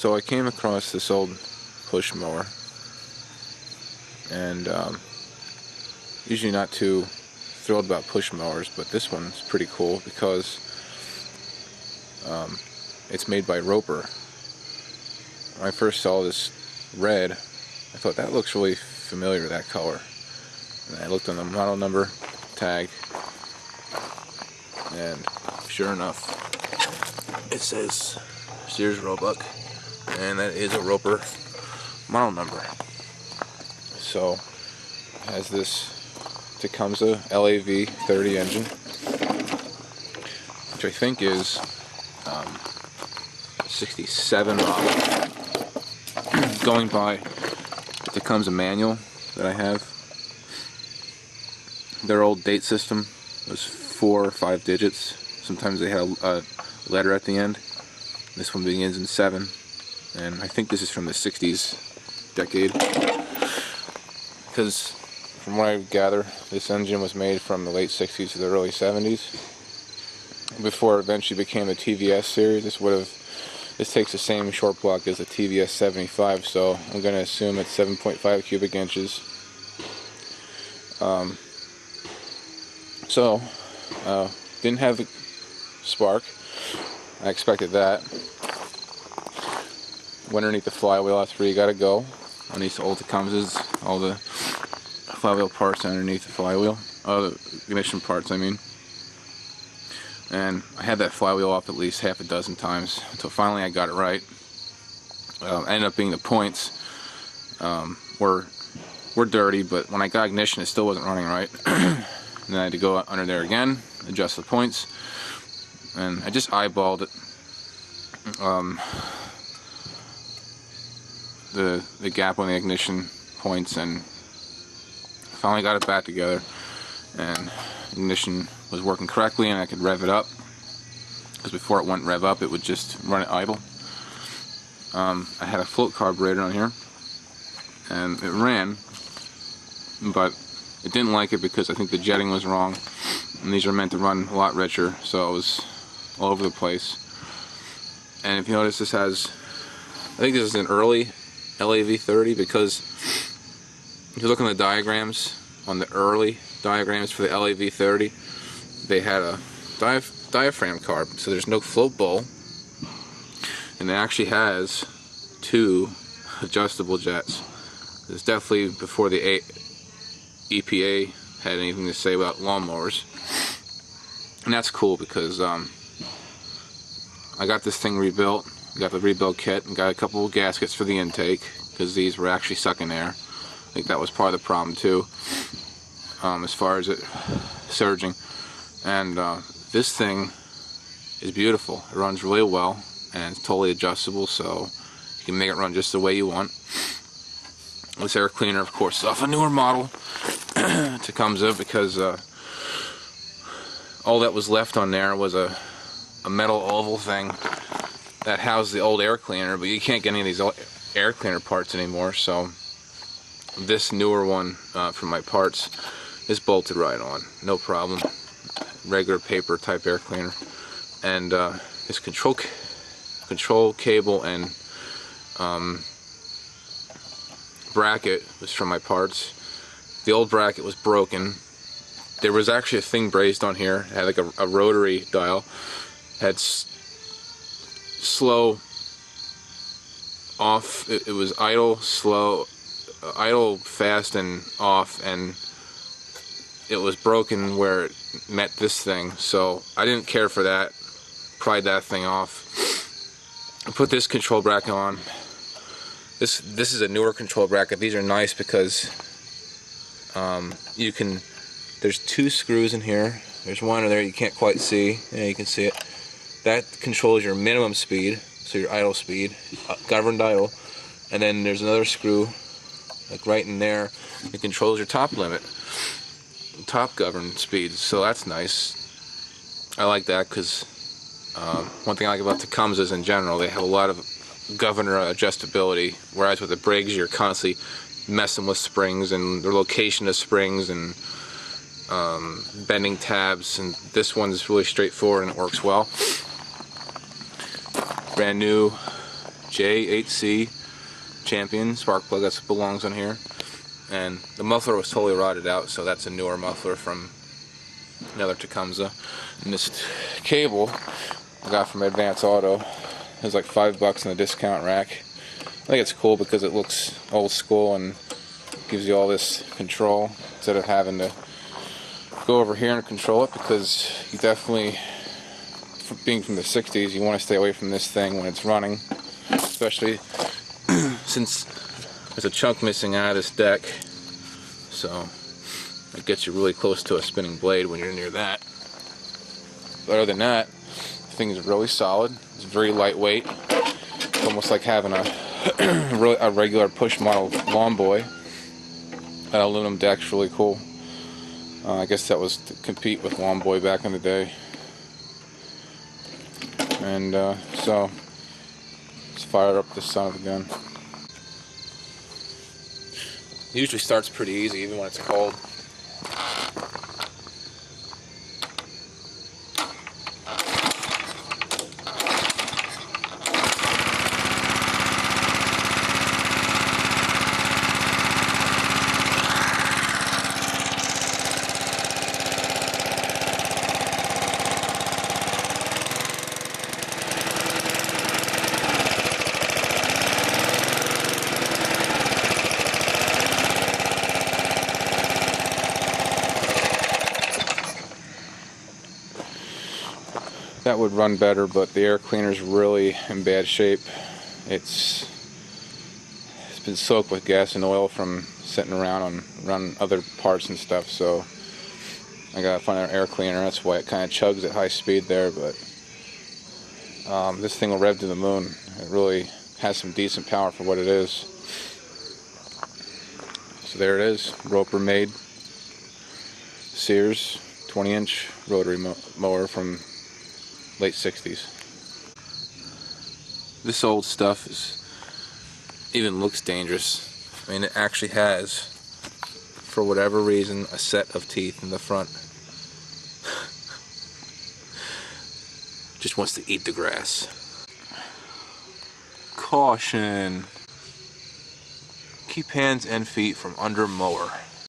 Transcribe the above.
So I came across this old push mower, and usually not too thrilled about push mowers, but this one's pretty cool because it's made by Roper. When I first saw this red, I thought that looks really familiar, that color. And I looked on the model number tag, and sure enough, it says Sears Roebuck, and that is a Roper model number. So it has this Tecumseh LAV 30 engine, which I think is 67 model. Going by the Tecumseh manual that I have, their old date system was 4 or 5 digits. Sometimes they had a letter at the end. This one begins in 7, and I think this is from the 60s decade, because from what I gather, this engine was made from the late 60s to the early 70s. Before it eventually became the TVS series, this takes the same short block as the TVS 75, so I'm going to assume it's 7.5 cubic inches. Didn't have the spark. I expected that. Went underneath the flywheel. That's where you got to go. On these old Tecumsehs, all the flywheel parts underneath the flywheel. The ignition parts, I mean. And I had that flywheel off at least half a dozen times until finally I got it right. Ended up being the points were dirty, but when I got ignition, it still wasn't running right. And then I had to go under there again, adjust the points, and I just eyeballed it. The gap on the ignition points, and finally got it back together, and ignition was working correctly, and I could rev it up, because before it wouldn't rev up, it would just run it idle. I had a float carburetor on here, and it ran, but it didn't like it because I think the jetting was wrong, and these are meant to run a lot richer, so it was all over the place. And if you notice, this has, I think this is an early LAV 30, because if you look on the diagrams, on the early diagrams for the LAV 30, they had a diaphragm carb, so there's no float bowl, and it actually has 2 adjustable jets. It's definitely before the EPA had anything to say about lawnmowers, and that's cool because I got this thing rebuilt, got the rebuild kit, and got a couple of gaskets for the intake, because these were actually sucking air. I think that was part of the problem too, as far as it surging. And this thing is beautiful. It runs really well, and it's totally adjustable, so you can make it run just the way you want. This air cleaner, of course, is off a newer model, Tecumseh, because all that was left on there was a metal oval thing that housed the old air cleaner, but you can't get any of these air cleaner parts anymore, so this newer one from my parts is bolted right on, no problem. Regular paper type air cleaner, and this control cable and bracket was from my parts. The old bracket was broken. There was actually a thing brazed on here. It had like a rotary dial. It had slow off. It was idle, slow, idle, fast, and off, and it was broken where it met this thing, so I didn't care for that. Pried that thing off. I put this control bracket on. This is a newer control bracket. These are nice because there's 2 screws in here. There's one in there you can't quite see. Yeah, you can see it. That controls your minimum speed, so your idle speed, governed idle. And then there's another screw, like right in there, that controls your top limit, top governed speed. So that's nice. I like that because one thing I like about Tecumsehs in general, they have a lot of governor adjustability, whereas with the Briggs you're constantly messing with springs and the location of springs and bending tabs, and this one's really straightforward and it works well. Brand new J8C Champion spark plug. That's what belongs on here. And the muffler was totally rotted out, so that's a newer muffler from another Tecumseh. And this cable I got from Advance Auto. It was like $5 in the discount rack. I think it's cool because it looks old school and gives you all this control instead of having to go over here and control it, because you definitely, being from the 60s, you want to stay away from this thing when it's running, especially since there's a chunk missing out of this deck, so it gets you really close to a spinning blade when you're near that. But other than that, the thing is really solid. It's very lightweight. It's almost like having a regular push model lawn boy. That aluminum deck's really cool. I guess that was to compete with lawn boy back in the day. And so let's fire up this son of a gun. It usually starts pretty easy even when it's cold. That would run better, but the air cleaner's really in bad shape. It's been soaked with gas and oil from sitting around on other parts and stuff, so I gotta find an air cleaner. That's why it kind of chugs at high speed there, but this thing will rev to the moon. It really has some decent power for what it is. So there it is, Roper made Sears 20-inch rotary mower from late 60s. This old stuff even looks dangerous. I mean, it actually has, for whatever reason, a set of teeth in the front. Just wants to eat the grass. Caution. Keep hands and feet from under mower.